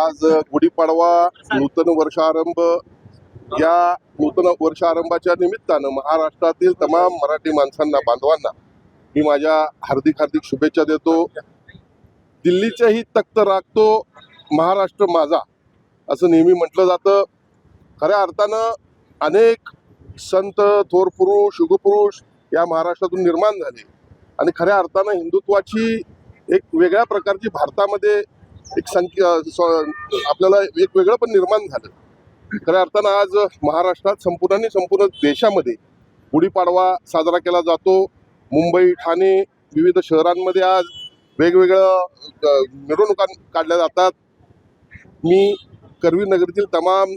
आज गुढीपाडवा नूतन वर्षारंभ या नूतन वर्षारंभाच्या निमित्तानं महाराष्ट्रातील तमाम मराठी माणसांना बांधवांना मी माझ्या हार्दिक शुभेच्छा देतो. दिल्लीच्याही तख्त राखतो महाराष्ट्र माझा असं नेहमी म्हटलं जातं. खऱ्या अर्थानं अनेक संत थोर पुरुष युगपुरुष या महाराष्ट्रातून निर्माण झाले आणि खऱ्या अर्थानं हिंदुत्वाची एक वेगळ्या प्रकारची भारतामध्ये एक संख्या आपल्याला एक वेगळं पण निर्माण झालं. खऱ्या अर्थानं आज महाराष्ट्रात संपूर्ण देशामध्ये गुढीपाडवा साजरा केला जातो. मुंबई ठाणे विविध शहरांमध्ये आज वेगवेगळ्या मिरवणुका काढल्या जातात. मी करवीर नगरीतील तमाम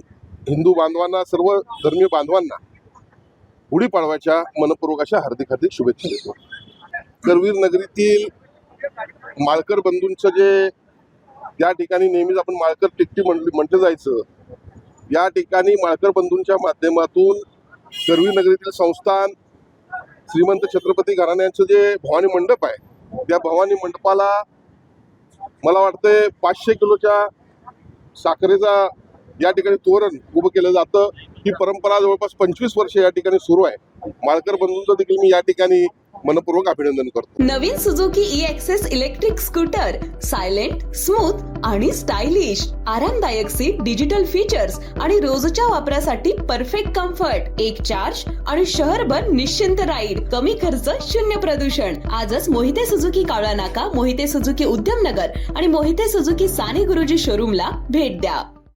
हिंदू बांधवांना सर्व धर्मीय बांधवांना गुढीपाडव्याच्या मनपूर्वक अशा हार्दिक शुभेच्छा देतो. करवीर नगरीतील माळकर बंधूंचं जे या ठिकाणी नेहमीच आपण माळकर टिकटी म्हटलं जायचं, या ठिकाणी माळकर बंधूंच्या माध्यमातून करवीर नगरीतील संस्थान श्रीमंत छत्रपती घराण्यांचं जे भवानी मंडप आहे त्या भवानी मंडपाला मला वाटतंय 500 किलोच्या साखरेचा या ठिकाणी तोरण उभं केलं जातं. ही परंपरा जवळपास 25 वर्ष या ठिकाणी सुरू आहे. माळकर बंधूंचं देखील मी या ठिकाणी मनपूर्वक अभिनंदन करतो. नवीन Suzuki e Access electric scooter silent, smooth आणि स्टायलिश, आरामदायक सीट, डिजिटल फीचर्स आणि रोजच्या वापरासाठी परफेक्ट कम्फर्ट, एक चार्ज आणि शहरभर निश्चिंत राईड, कमी खर्च, शून्य प्रदूषण. आजच मोहिते सुझुकी कावळा नाका, मोहिते सुझुकी उद्यमनगर आणि मोहिते सुझुकी साने गुरुजी शोरूमला भेट द्या.